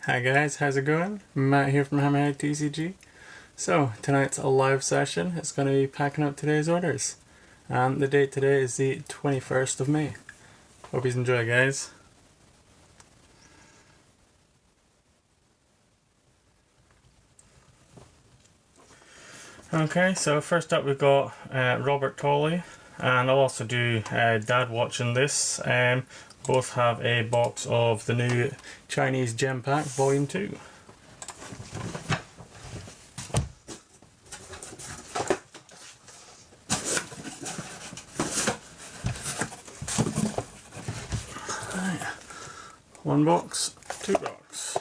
Hi guys, how's it going? Matt here from Hammerhead TCG. So, tonight's a live session. It's going to be packing up today's orders. And the date today is the 21st of May. Hope you enjoy, guys. Okay, so first up we've got Robert Tolley, and I'll also do Dad watching this. Both have a box of the new Chinese Gem Pack Volume 2. One box, two box.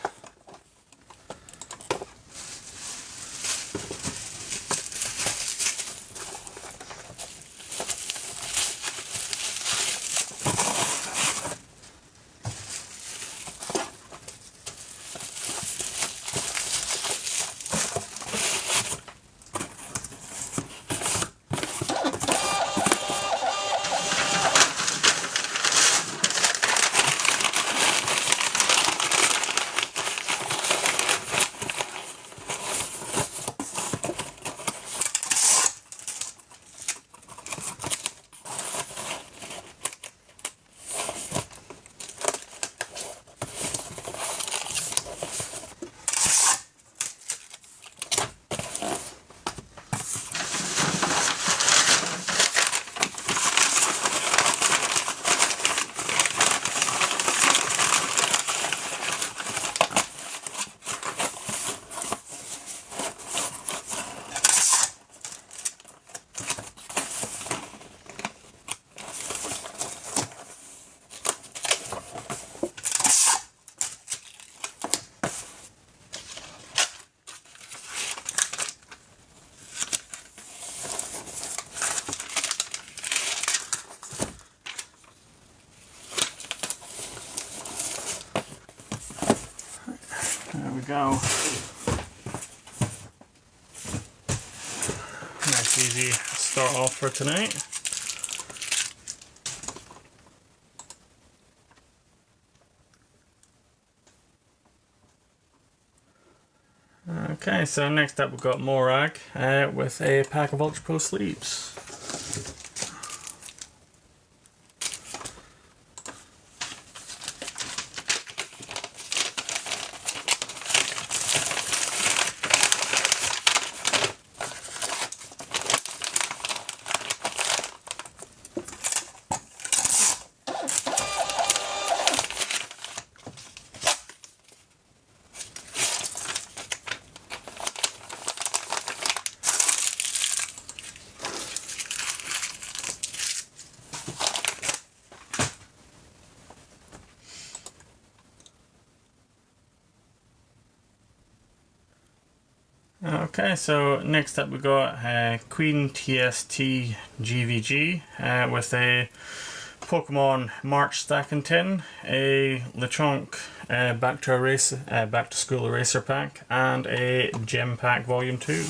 There we go. Nice easy start off for tonight. Okay, so next up we've got Morag with a pack of Ultra Pro sleeves. Okay, so next up we got Queen TST GVG with a Pokemon March Stacking Tin, a Lechonk Back to School Eraser Pack, and a Gem Pack Volume 2.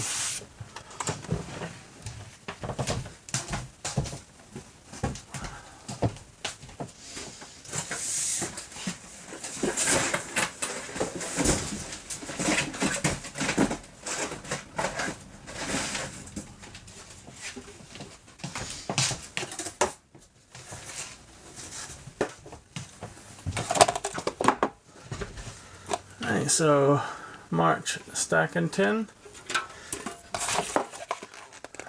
Right, so March Stacking Tin,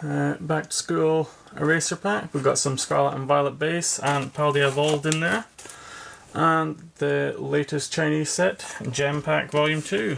Back to School Eraser Pack. We've got some Scarlet and Violet base and Paldea Evolved in there, and the latest Chinese set, Gem Pack Volume 2.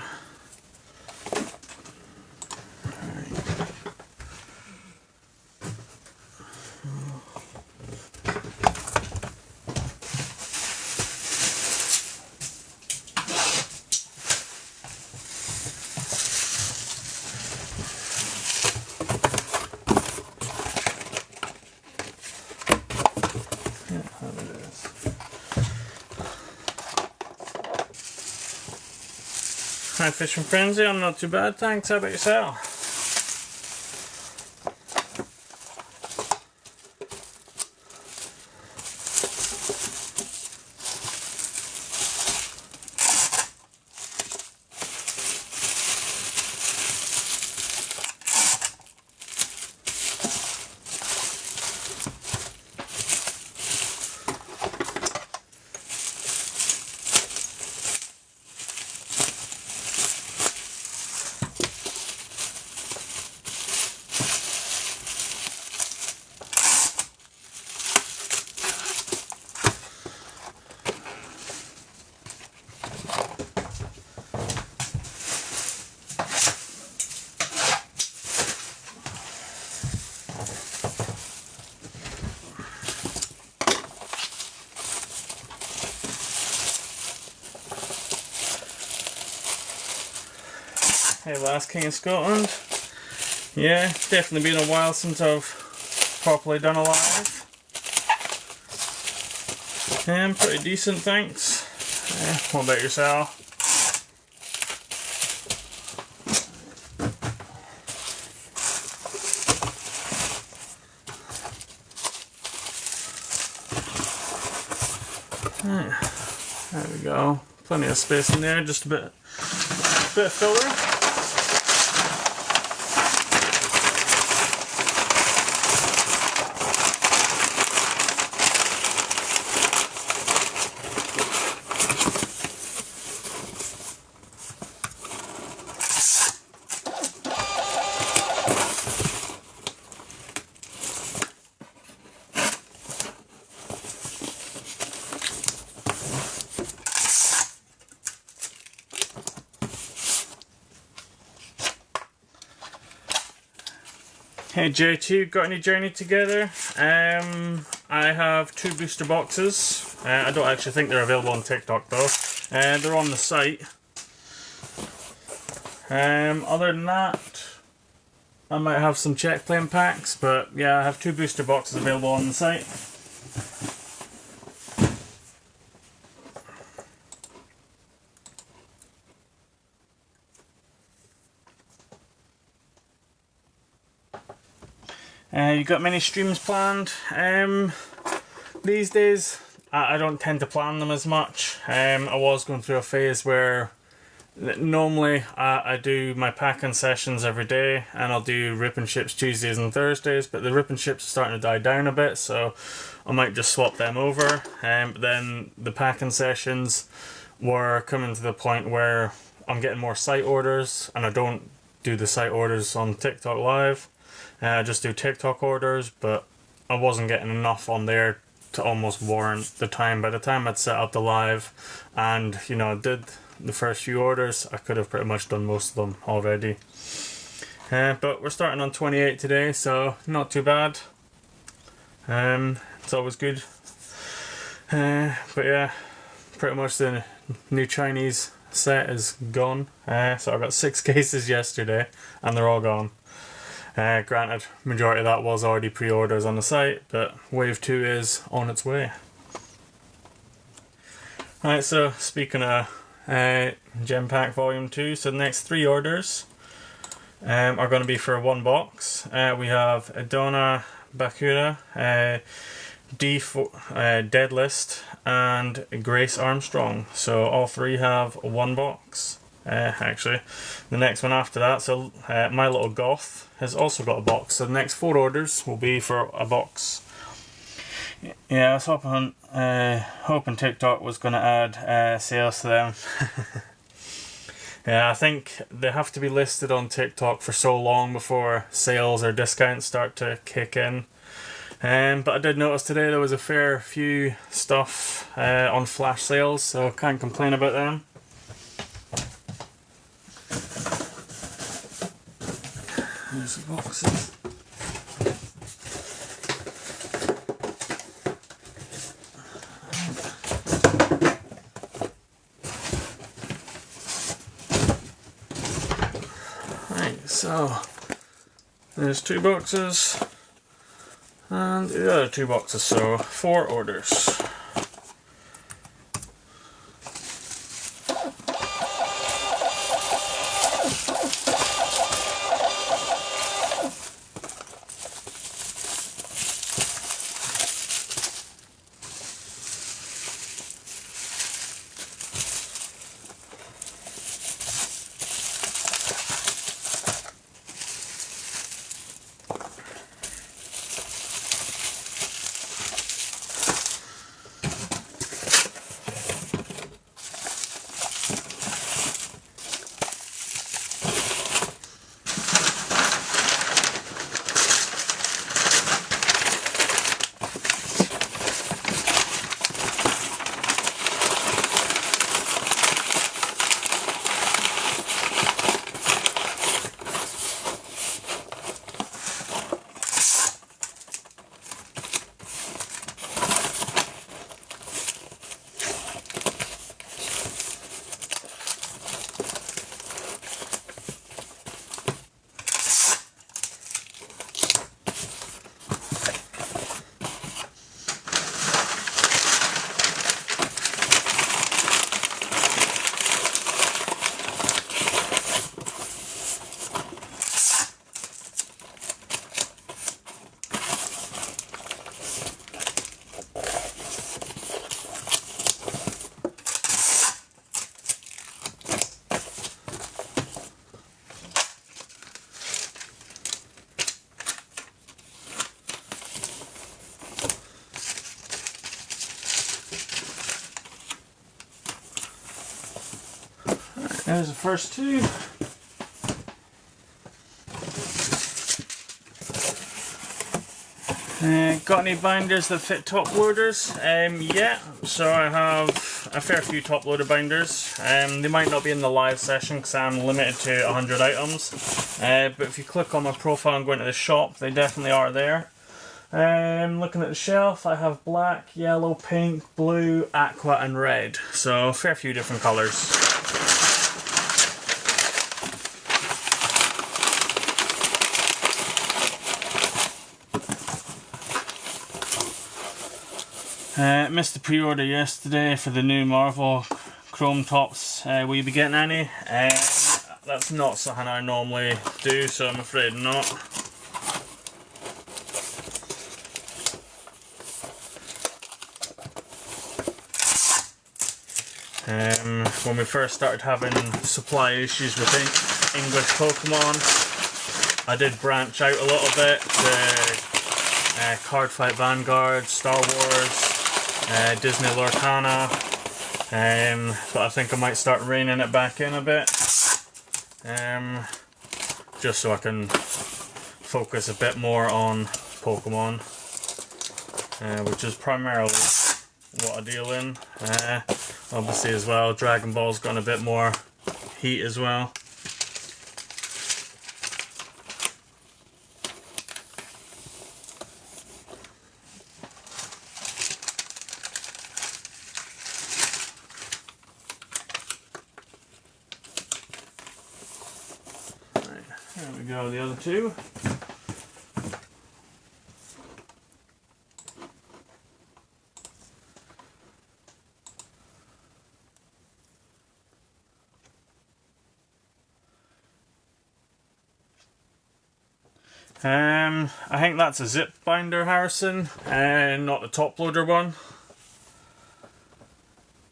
Hi Fish and Frenzy, I'm not too bad, thanks. How about yourself? Hey, last King of Scotland. Yeah, definitely been a while since I've properly done a live. Pretty decent, thanks. What about yourself? There we go. Plenty of space in there, just a bit of filler. Hey J2, got any Journey together? I have 2 booster boxes. I don't actually think they're available on TikTok though. They're on the site. Other than that, I might have some check plane packs, but yeah, I have 2 booster boxes available on the site. You got many streams planned? These days, I don't tend to plan them as much. I was going through a phase where normally I do my packing sessions every day, and I'll do rip and ships Tuesdays and Thursdays, but the rip and ships are starting to die down a bit, so I might just swap them over. But then the packing sessions were coming to the point where I'm getting more site orders, and I don't do the site orders on TikTok Live. I just do TikTok orders, but I wasn't getting enough on there to almost warrant the time. By the time I'd set up the live and, you know, did the first few orders, I could have pretty much done most of them already. But we're starting on 28 today, so not too bad. It's always good. But yeah, pretty much the new Chinese set is gone. So I got 6 cases yesterday, and they're all gone. Granted, majority of that was already pre-orders on the site, but Wave 2 is on its way. Alright, so speaking of Gem Pack Volume 2, so the next 3 orders are going to be for 1 box. We have Adona Bakura, Deadlist, and Grace Armstrong. So all 3 have 1 box. Actually, the next one after that, so My Little Goth has also got a box, so the next 4 orders will be for a box. Yeah, I was hoping TikTok was going to add sales to them. Yeah, I think they have to be listed on TikTok for so long before sales or discounts start to kick in. But I did notice today there was a fair few stuff on flash sales, so can't complain about them. There's the boxes. Right, so there's 2 boxes and the other 2 boxes, so 4 orders. There's the first two. Got any binders that fit top loaders? Yeah, so I have a fair few top loader binders. They might not be in the live session because I'm limited to 100 items. But if you click on my profile and go into the shop, they definitely are there. Looking at the shelf, I have black, yellow, pink, blue, aqua and red. So a fair few different colours. Missed the pre-order yesterday for the new Marvel Chrome tops. Will you be getting any? That's not something I normally do, so I'm afraid not. When we first started having supply issues with English Pokemon, I did branch out a little bit to Cardfight Vanguard, Star Wars, Disney Lorcana, but I think I might start reining it back in a bit, just so I can focus a bit more on Pokemon, which is primarily what I deal in. Obviously as well, Dragon Ball's gotten a bit more heat as well. There we go, the other two. I think that's a zip binder, Harrison, and not the top loader one.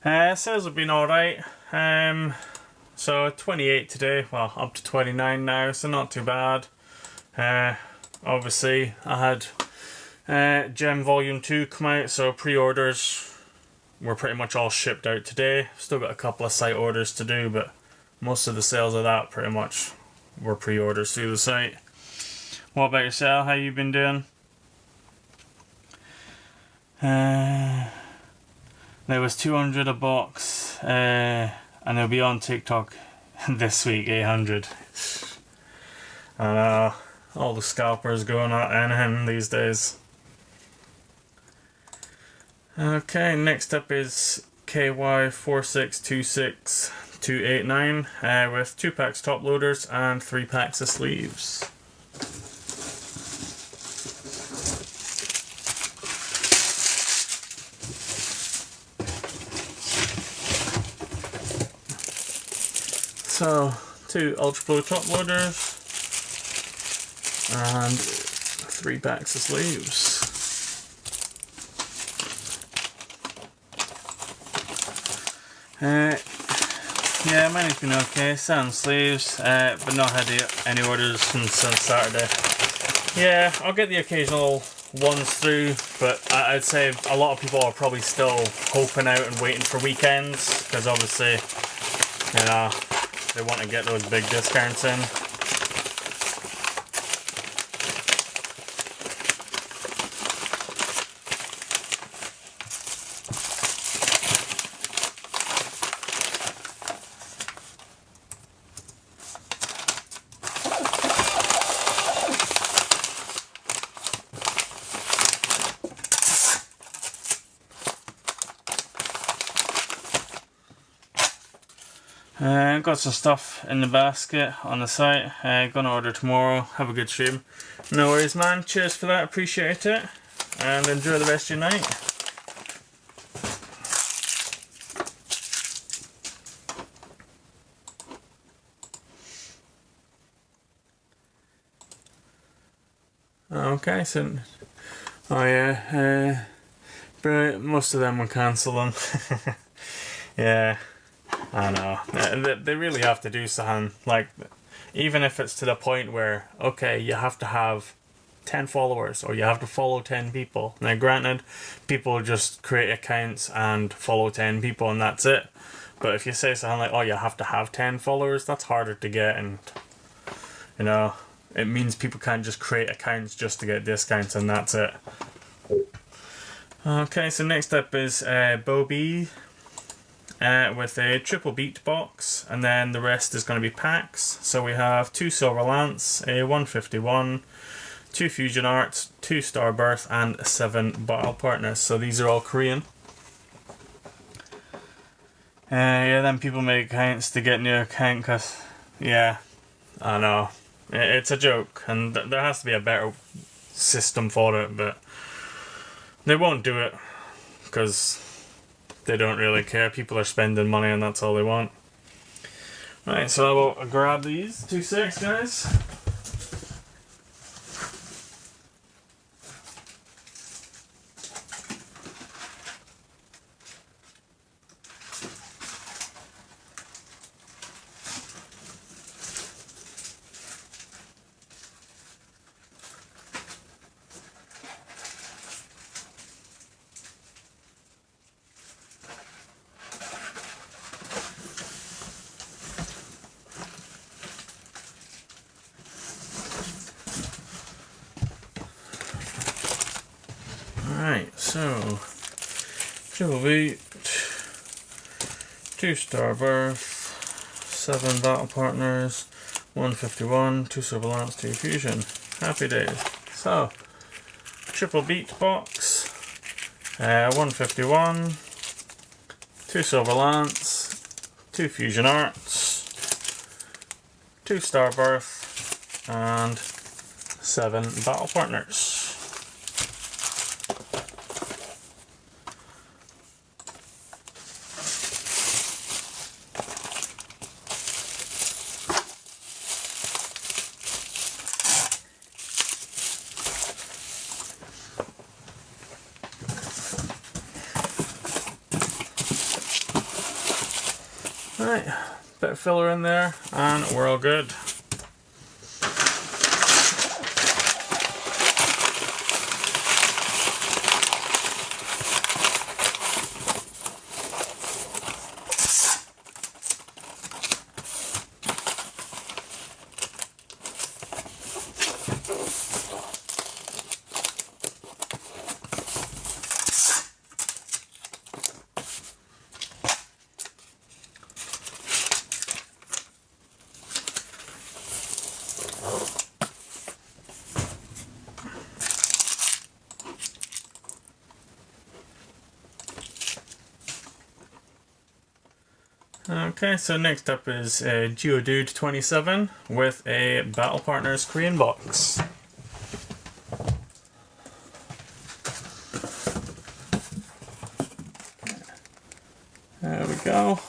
Sales have been alright. So 28 today, well up to 29 now, so not too bad. Obviously I had Gem Volume 2 come out, so pre-orders were pretty much all shipped out today. Still got a couple of site orders to do, but most of the sales of that pretty much were pre-orders through the site. What about yourself? How you been doing? There was 200 a box, and it'll be on TikTok this week, 800. I know, all the scalpers going at anything these days. Okay, next up is KY4626289 with 2 packs top loaders and 3 packs of sleeves. So, 2 Ultra Blue top loaders and 3 packs of sleeves. Yeah, mine has been okay. Selling sleeves, but not had any orders since Saturday. Yeah, I'll get the occasional ones through, but I'd say a lot of people are probably still hoping out and waiting for weekends, because obviously, you know, they want to get those big discounts in. Got some stuff in the basket on the site. Gonna order tomorrow. Have a good stream. No worries, man. Cheers for that. Appreciate it. And enjoy the rest of your night. Okay, so... Oh yeah, but most of them were cancelling. Yeah. I know. They really have to do something, like, even if it's to the point where, okay, you have to have 10 followers, or you have to follow 10 people. Now granted, people just create accounts and follow 10 people and that's it. But if you say something like, oh, you have to have 10 followers, that's harder to get, and you know, it means people can't just create accounts just to get discounts and that's it. Okay, so next up is Bobby with a triple beat box, and then the rest is going to be packs. So we have 2 Silver Lance, a 151, 2 Fusion Arts, 2 Starbirth, and 7 Battle Partners. So these are all Korean. Yeah, then people make accounts to get new account because, yeah, I know. It's a joke, and there has to be a better system for it, but they won't do it because they don't really care. People are spending money and that's all they want. Right, so I will grab these. 2 secs, guys. Alright, so triple beat, 2 Starbirth, 7 Battle Partners, 151, 2 Silver Lance, 2 Fusion. Happy days. So, triple beat box, 151, 2 Silver Lance, 2 Fusion Arts, 2 Starbirth, and 7 Battle Partners. Right, bit of filler in there, and we're all good. Okay, so next up is Geodude 27 with a Battle Partners Korean box. There we go.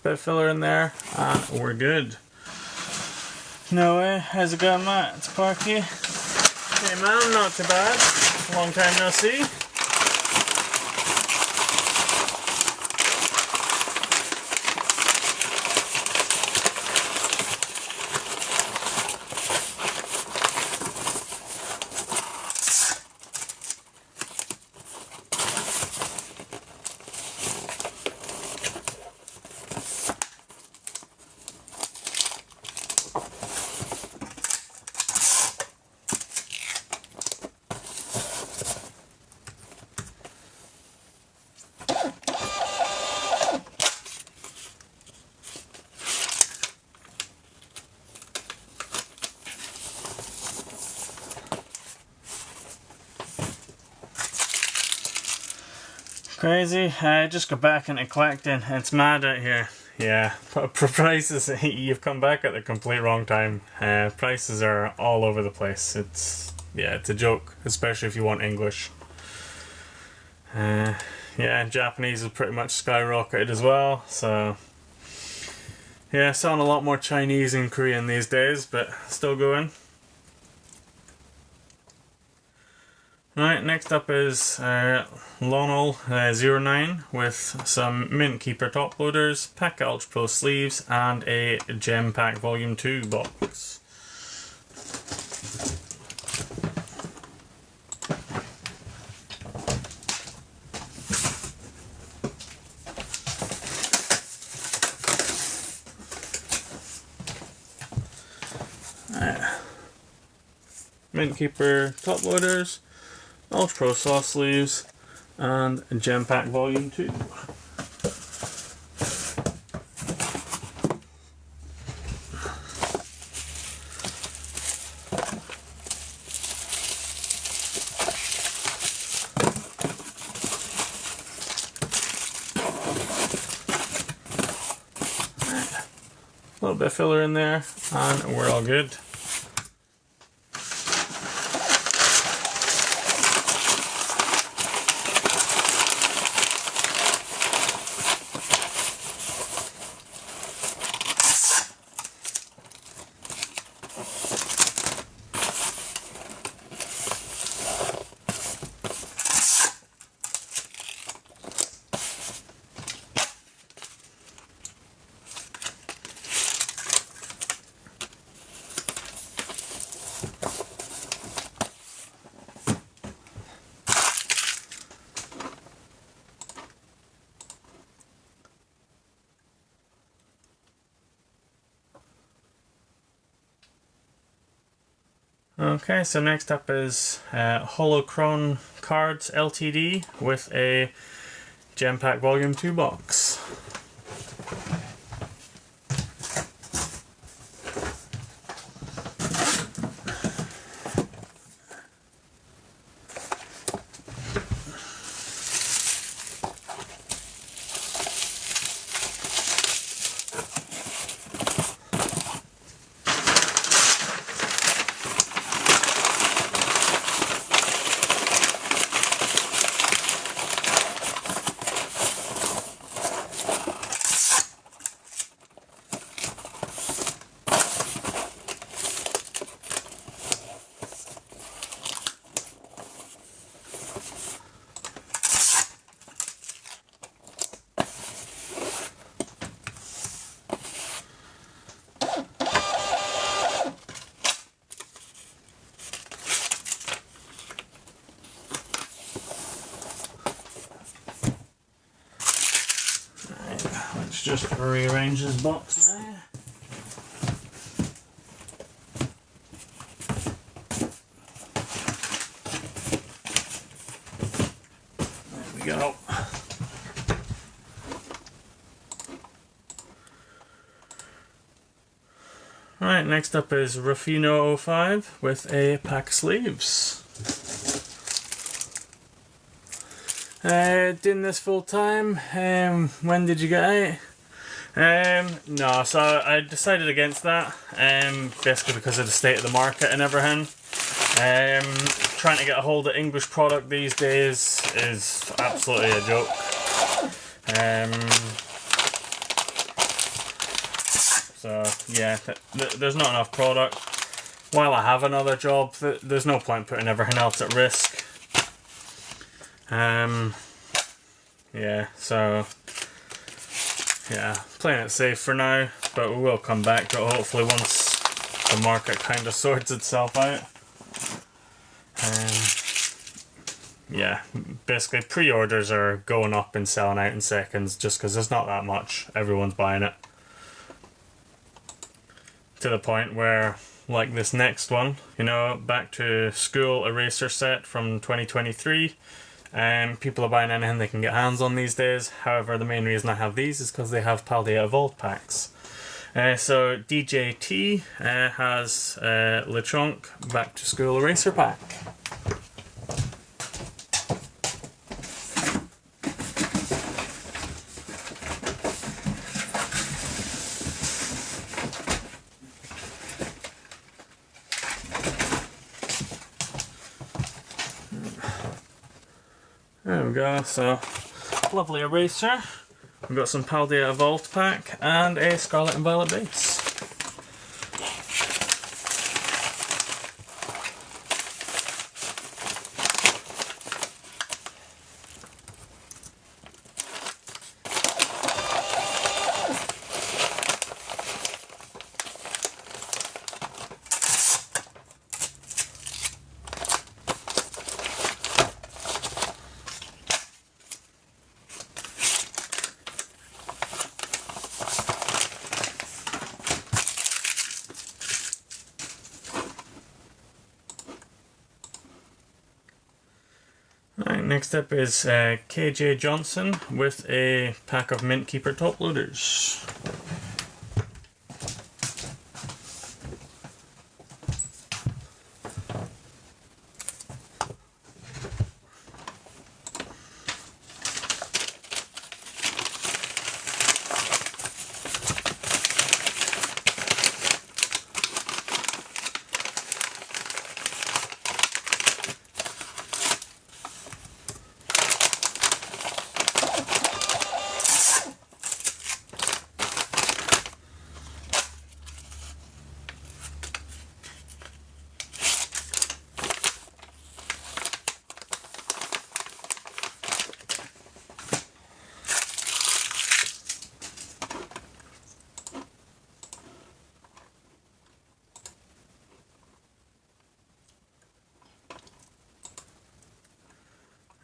Bit of filler in there, and we're good. No way, how's it going, Matt? It's Parky. Hey man, not too bad. Long time no see. Crazy. I just got back into collecting. It's mad out here. Yeah, prices, you've come back at the complete wrong time. Prices are all over the place. It's a joke, especially if you want English. yeah, Japanese has pretty much skyrocketed as well. So yeah, selling a lot more Chinese and Korean these days, but still going. Right, next up is Lonal 09 with some Mint Keeper top loaders, Pack Ultra Pro sleeves, and a Gem Pack Volume 2 box. Mint Keeper top loaders, Ultra Pro soft sleeves, and Gem Pack Volume 2. A little bit of filler in there, and we're all good. Okay, so next up is Holocron Cards Ltd with a Gem Pack Volume 2 box. Let's just rearrange this box now. There we go. Right, next up is Rufino 05 with a pack of sleeves. Doing this full time. When did you get it? No, so I decided against that. Basically because of the state of the market and everything. Trying to get a hold of English product these days is absolutely a joke. So yeah, there's not enough product. While I have another job, there's no point putting everything else at risk. Yeah, so yeah, playing it safe for now, but we will come back to it hopefully once the market kind of sorts itself out. Yeah, basically pre-orders are going up and selling out in seconds just because there's not that much. Everyone's buying it. To the point where, like this next one, you know, Back to School eraser set from 2023. People are buying anything they can get hands on these days. However, the main reason I have these is because they have Paldea Vault packs. So DJT has Lechonk Back to School eraser pack. There we go, so lovely eraser. We've got some Paldea Evolved pack and a Scarlet and Violet base. Right, next up is KJ Johnson with a pack of Mint Keeper top loaders.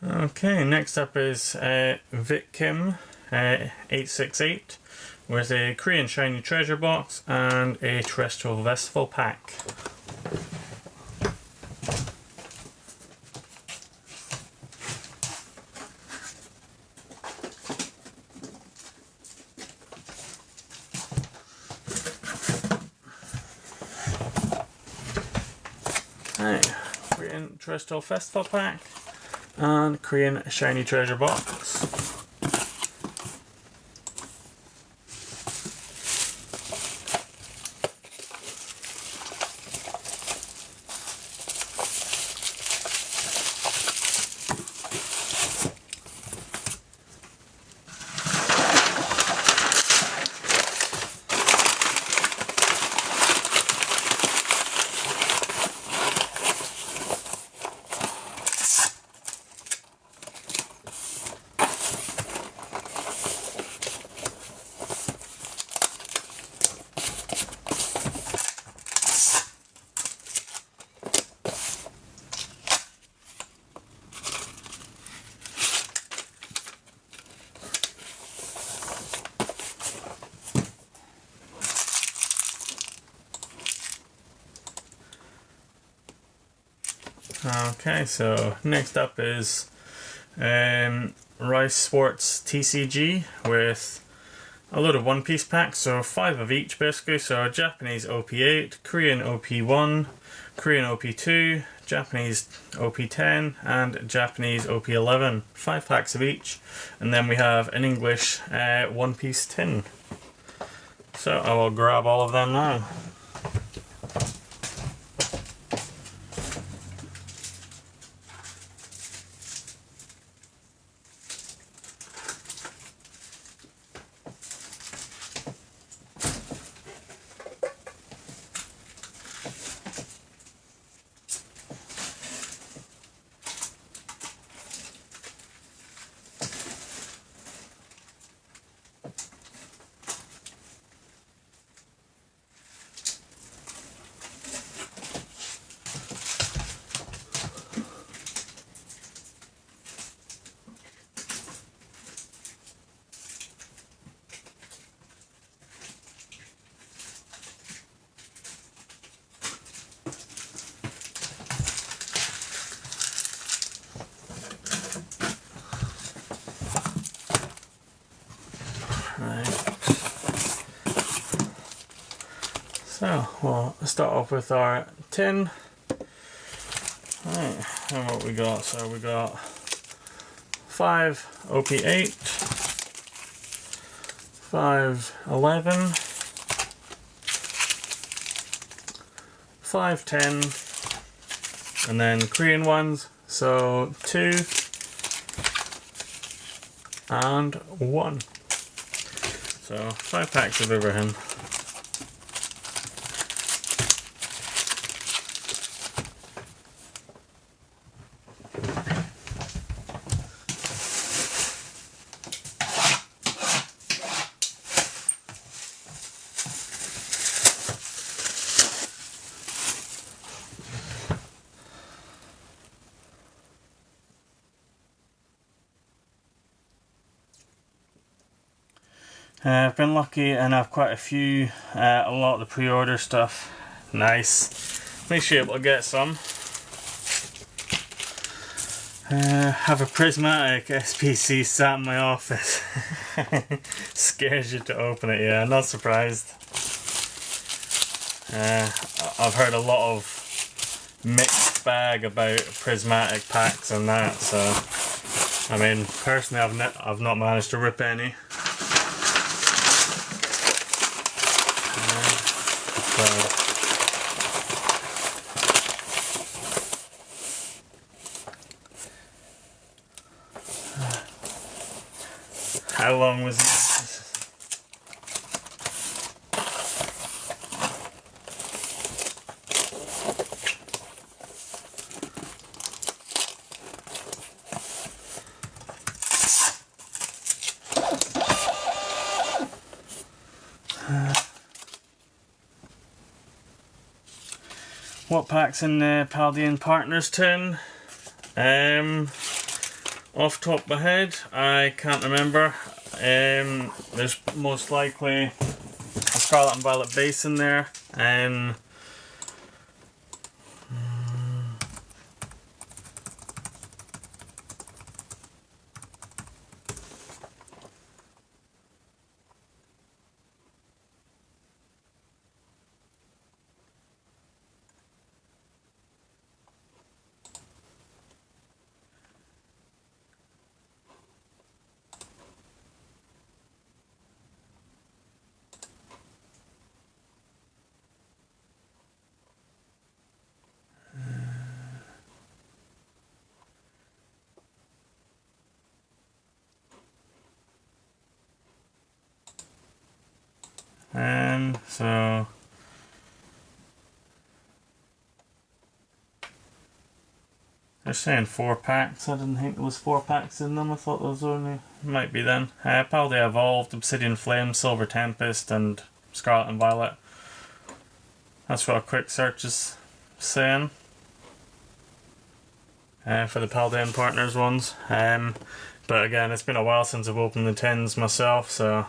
Okay, next up is Vic Kim 868 with a Korean Shiny Treasure box and a Terrestrial Festival pack. Right, Korean Terrestrial Festival pack and Korean Shiny Treasure box. Okay, so next up is Rice Sports TCG with a load of One Piece packs, so 5 of each basically. So Japanese OP8, Korean OP1, Korean OP2, Japanese OP10 and Japanese OP11. 5 packs of each, and then we have an English One Piece tin. So I will grab all of them now. So we'll start off with our tin. Right, and what we got? So we got 5 OP8, 5 11, 5 10, and then Korean ones. So 2, and 1. So 5 packs of Ibrahim. I've been lucky and I've quite a few, a lot of the pre-order stuff. Nice. At least you're able to get some. Have a prismatic SPC sat in my office. Scares you to open it, yeah, not surprised. I've heard a lot of mixed bag about prismatic packs and that, so I mean, personally I've not managed to rip any. How long was it? What pack's in the Paldean Partners tin? Off the top of my head, I can't remember. There's most likely a Scarlet and Violet base in there. So they're saying 4 packs. I didn't think there was 4 packs in them. I thought there was only, might be then. Paldea Evolved, Obsidian Flame, Silver Tempest, and Scarlet and Violet. That's what a quick search is saying. For the Paldean Partners ones. But again, it's been a while since I've opened the tins myself, so.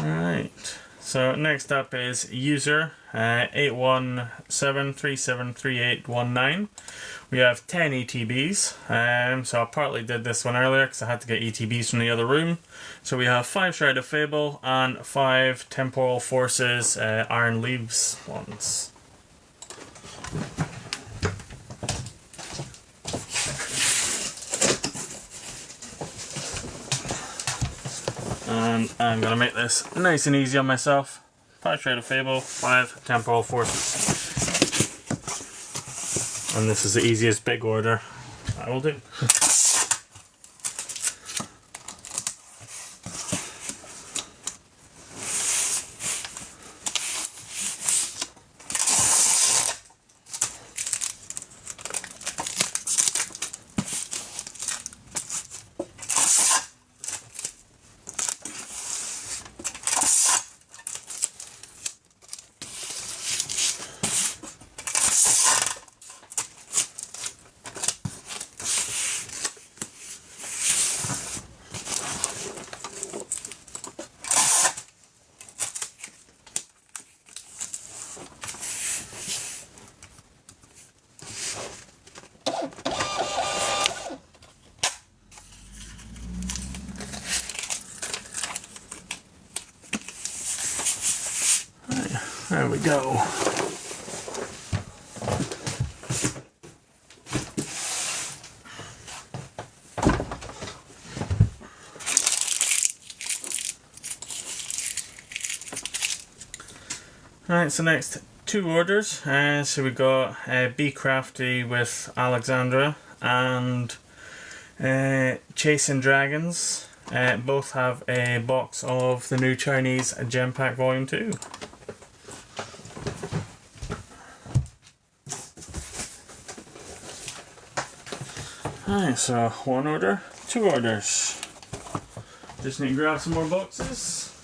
Alright, so next up is user 817373819. We have 10 ETBs, so I partly did this one earlier because I had to get ETBs from the other room. So we have 5 Shroud of Fable and 5 Temporal Forces Iron Leaves ones. And I'm going to make this nice and easy on myself. 5 Shroud of Fable, 5 Temporal Forces. And this is the easiest big order I will do. There we go. Alright, so next two orders. So we got Be Crafty with Alexandra and Chasing Dragons. Both have a box of the new Chinese Gem Pack Volume 2. Alright, so one order, two orders. Just need to grab some more boxes.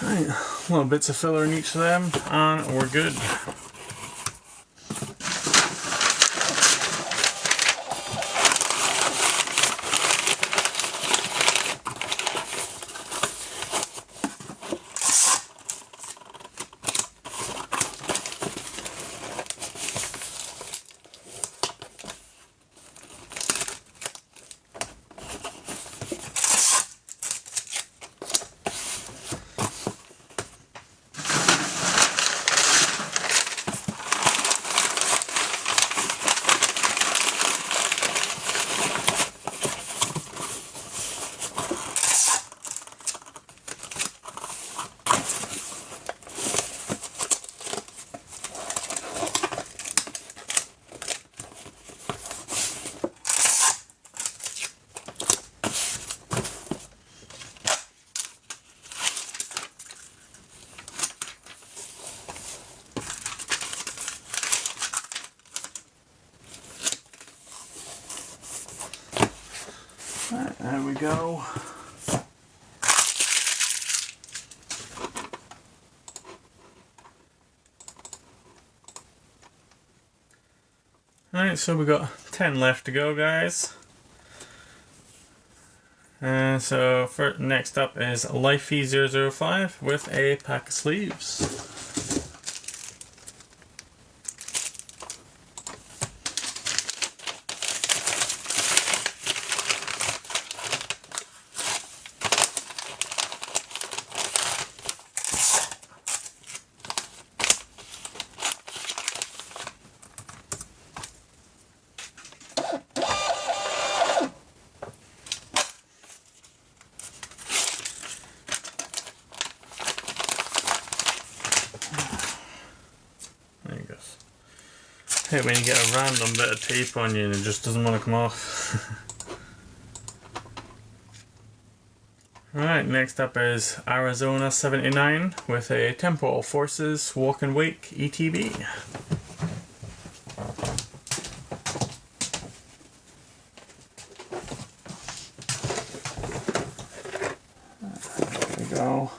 Right, little bits of filler in each of them, and we're good. Right, there we go. Alright, so we got 10 left to go, guys. So next up is Lifey005 with a pack of sleeves. Hate when you get a random bit of tape on you and it just doesn't want to come off. Right, next up is Arizona 79 with a Temporal Forces Walk and Wake ETB. There we go.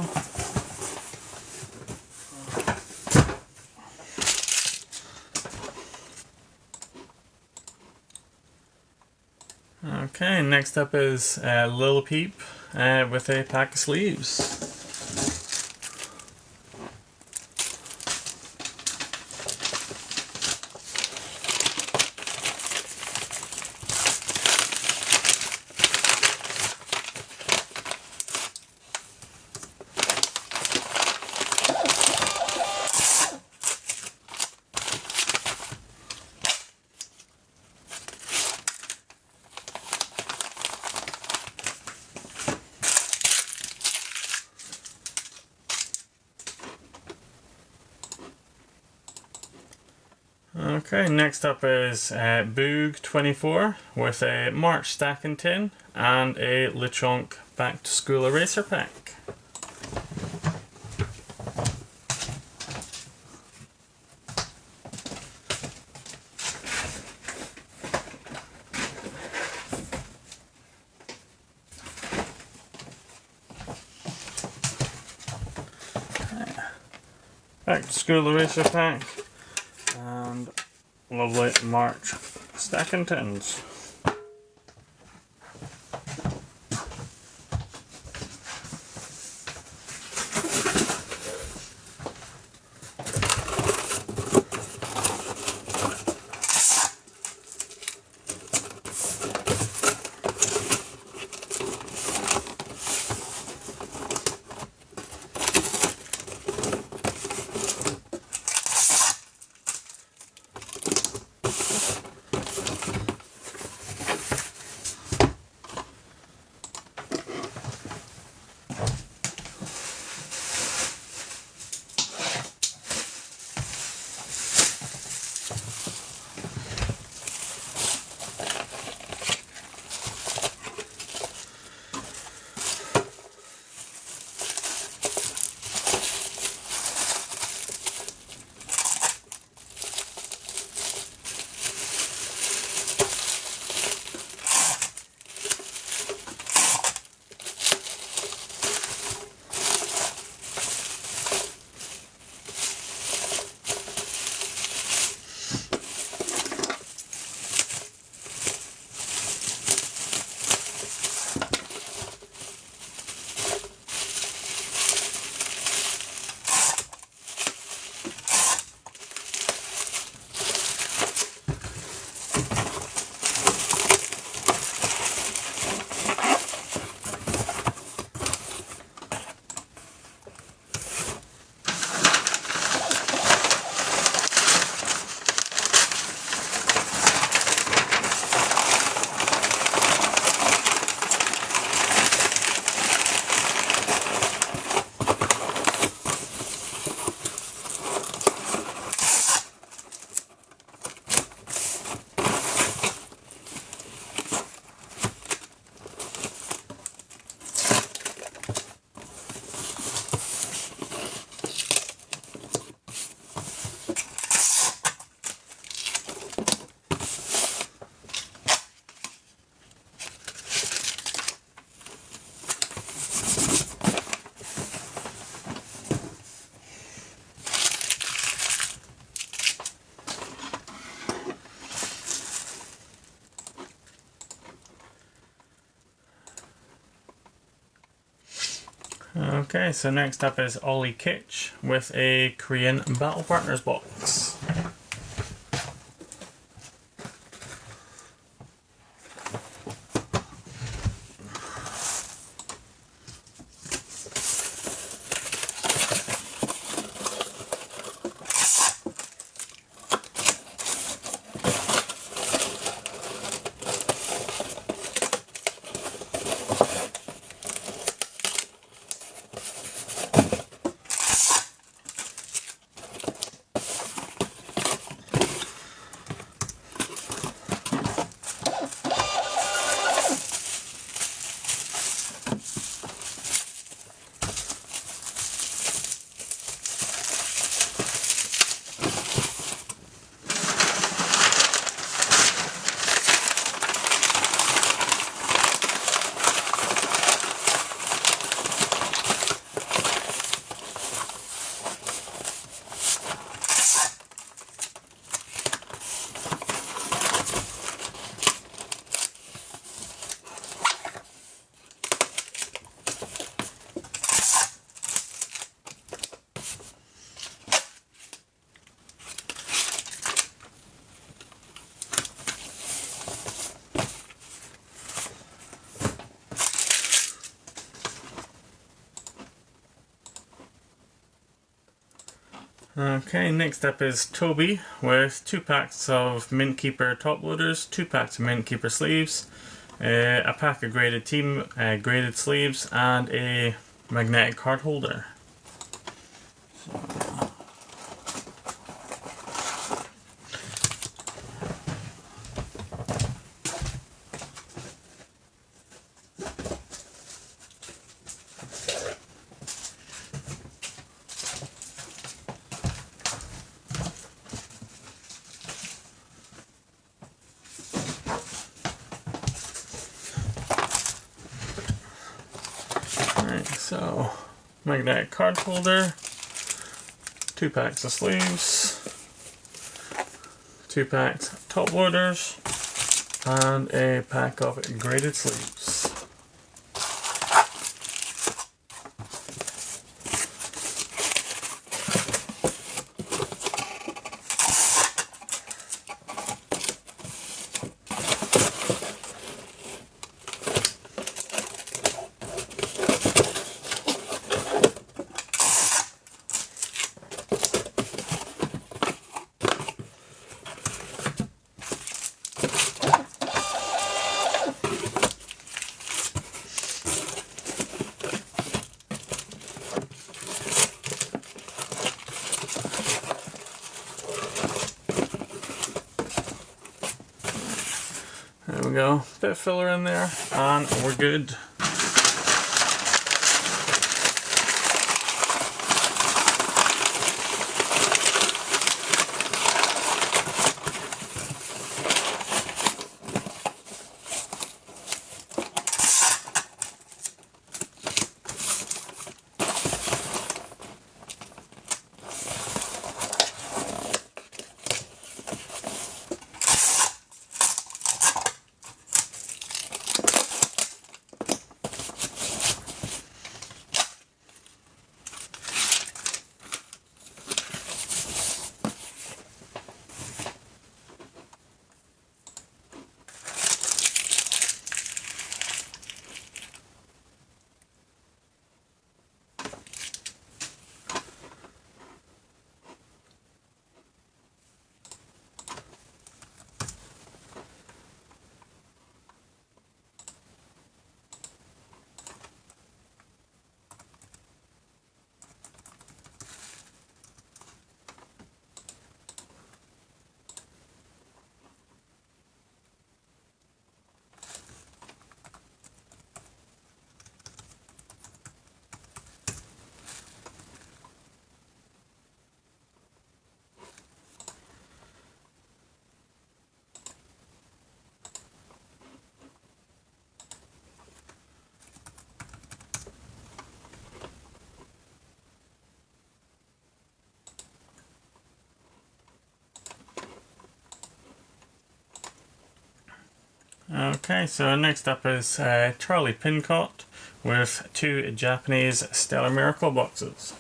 go. Okay, next up is Lil Peep with a pack of sleeves. Okay, next up is Boog24 with a March stacking tin and a Lechonk Back to School eraser pack. Back to School eraser pack and lovely March stacking tins. Okay, so next up is Ollie Kitch with a Korean Battle Partners box. Okay, next up is Toby with 2 packs of Mint Keeper top loaders, 2 packs of Mint Keeper sleeves, a pack of graded team graded sleeves, and a magnetic card holder. Alright, so magnetic card holder, 2 packs of sleeves, 2 packs of top loaders, and a pack of graded sleeves. There we go, bit of filler in there, and we're good. Okay, so next up is Charlie Pincott with 2 Japanese Stellar Miracle boxes.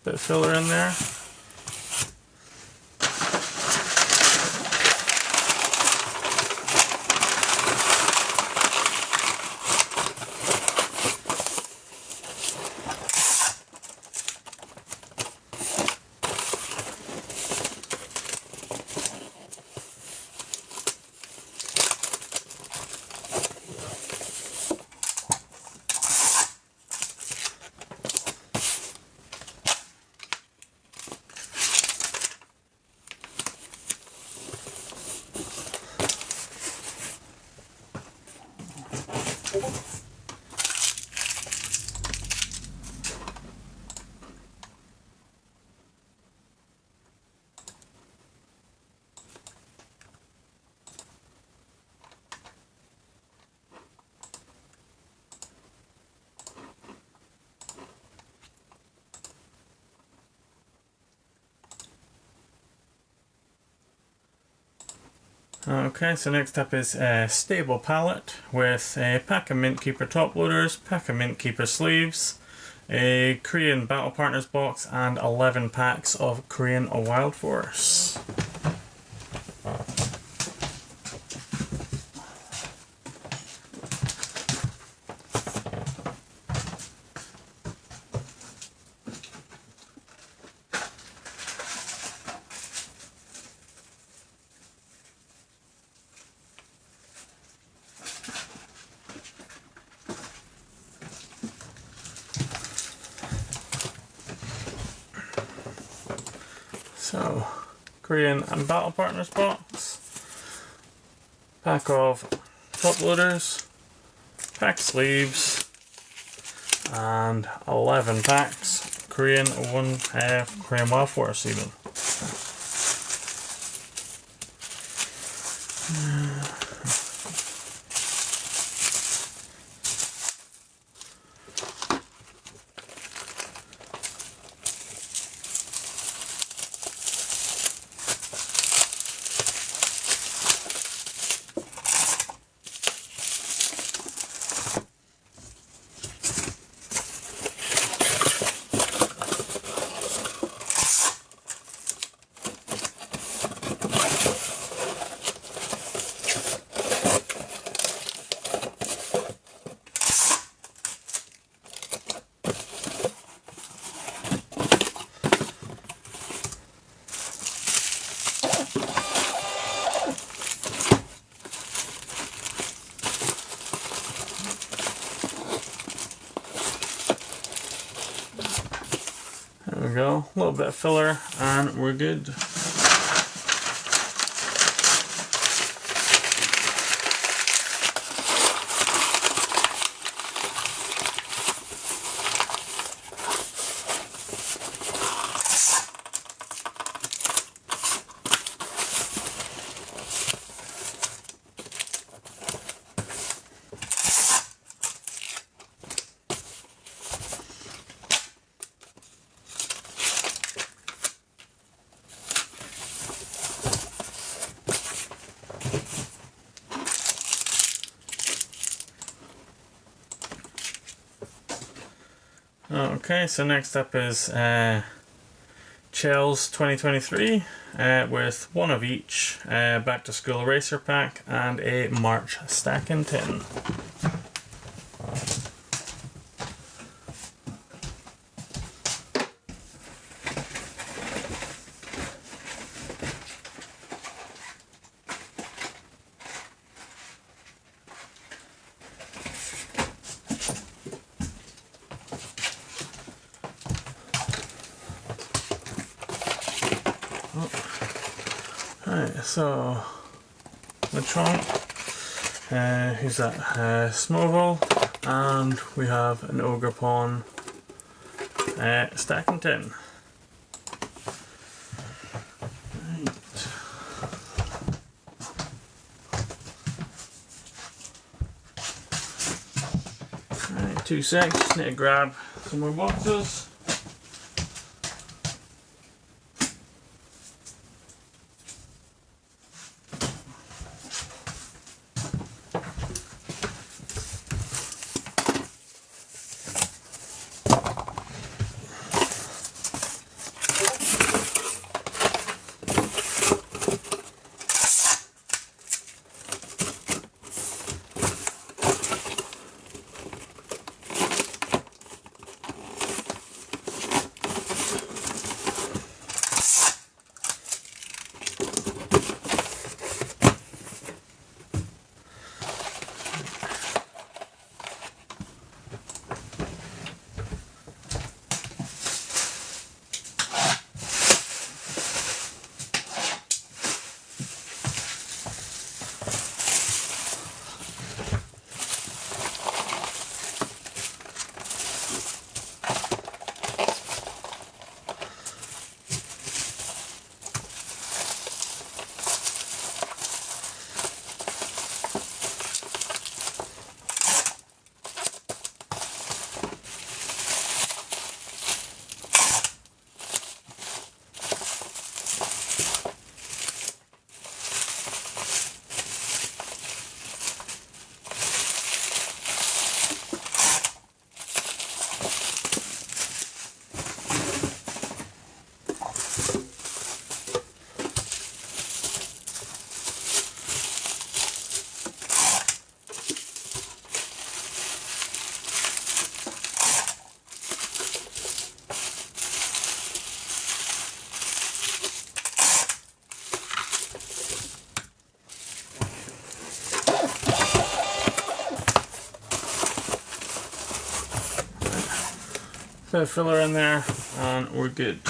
Bit of filler in there. Okay, so next up is a stable palette with a pack of Mint Keeper top loaders, pack of Mint Keeper sleeves, a Korean Battle Partners box, and 11 packs of Korean Wild Force. So, Korean and Battle Partners box, pack of top loaders, pack sleeves, and 11 packs Korean Korean Wild Force even. There we go, a little bit of filler and we're good. Okay, so next up is Chels 2023 with one of each Back to School Eraser pack and a March stacking tin. Alright, so the trunk, who's that? Smoval, and we have an Ogerpon stacking tin. Alright, 2 secs, just need to grab some more boxes. bit of filler in there, and we're good.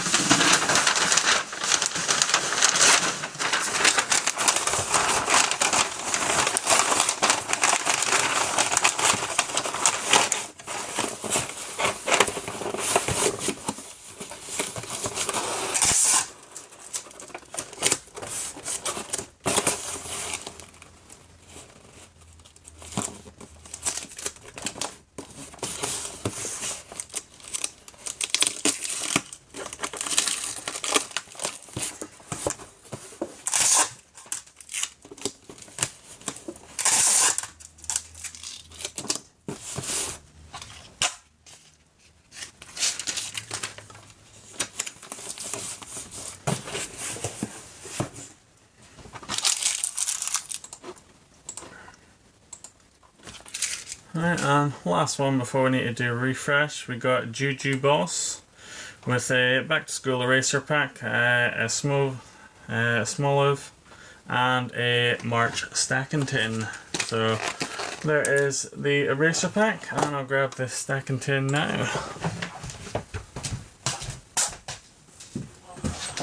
Right, and last one before we need to do a refresh, we got Juju Boss with a back to school eraser pack, a Smoliv, and a March stacking tin. So there is the eraser pack, and I'll grab this stacking tin now.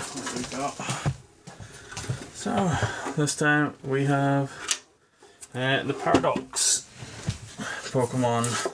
What we got? So this time we have the Paradox Pokemon.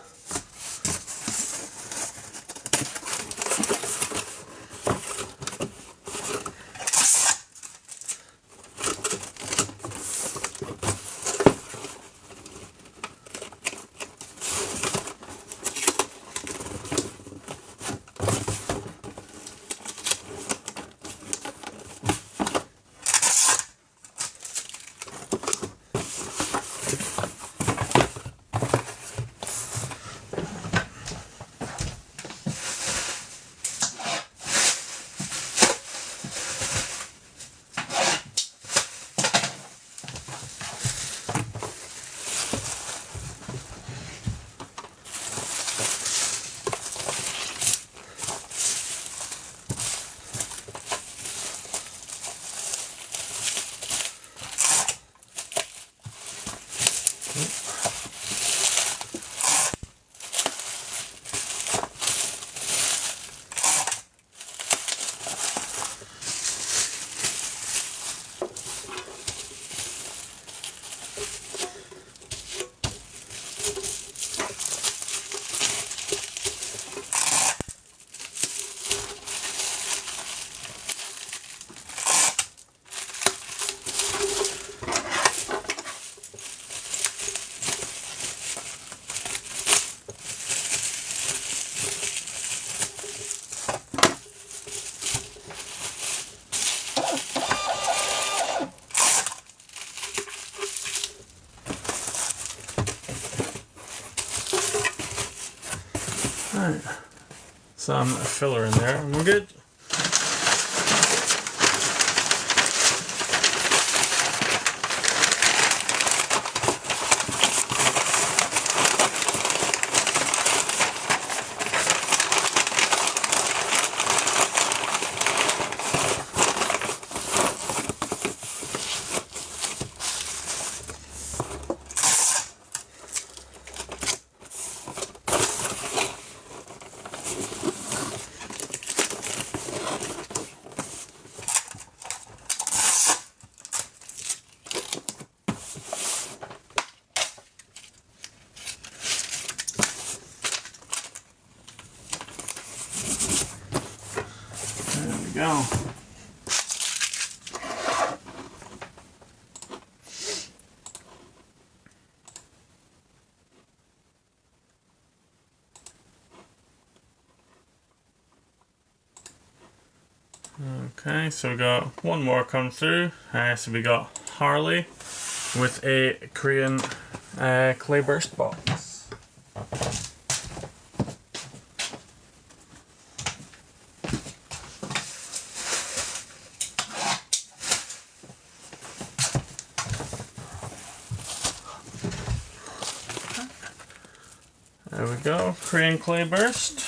Right, some filler in there, and we're good. Go. Okay, so we got one more come through. So we got Harley with a Korean Clayburst box. There we go, Korean Clayburst.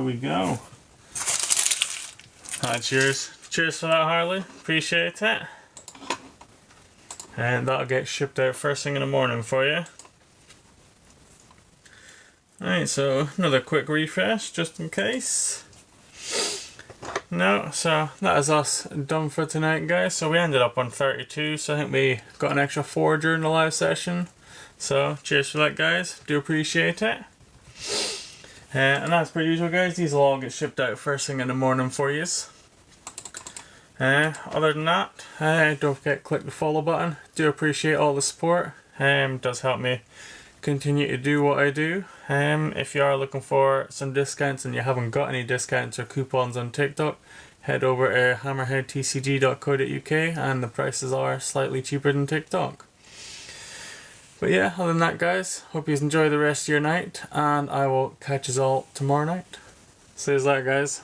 we go. Cheers. Cheers for that, Harley. Appreciate it. And that'll get shipped out first thing in the morning for you. Alright, so another quick refresh just in case. No, so that is us done for tonight, guys. So we ended up on 32, so I think we got an extra 4 during the live session. So cheers for that, guys. Do appreciate it. And as per usual, guys, these will all get shipped out first thing in the morning for you. Other than that, don't forget to click the follow button. Do appreciate all the support. It does help me continue to do what I do. If you are looking for some discounts and you haven't got any discounts or coupons on TikTok, head over to hammerheadtcg.co.uk and the prices are slightly cheaper than TikTok. But yeah, other than that, guys, hope you enjoy the rest of your night and I will catch you all tomorrow night. See you later, guys.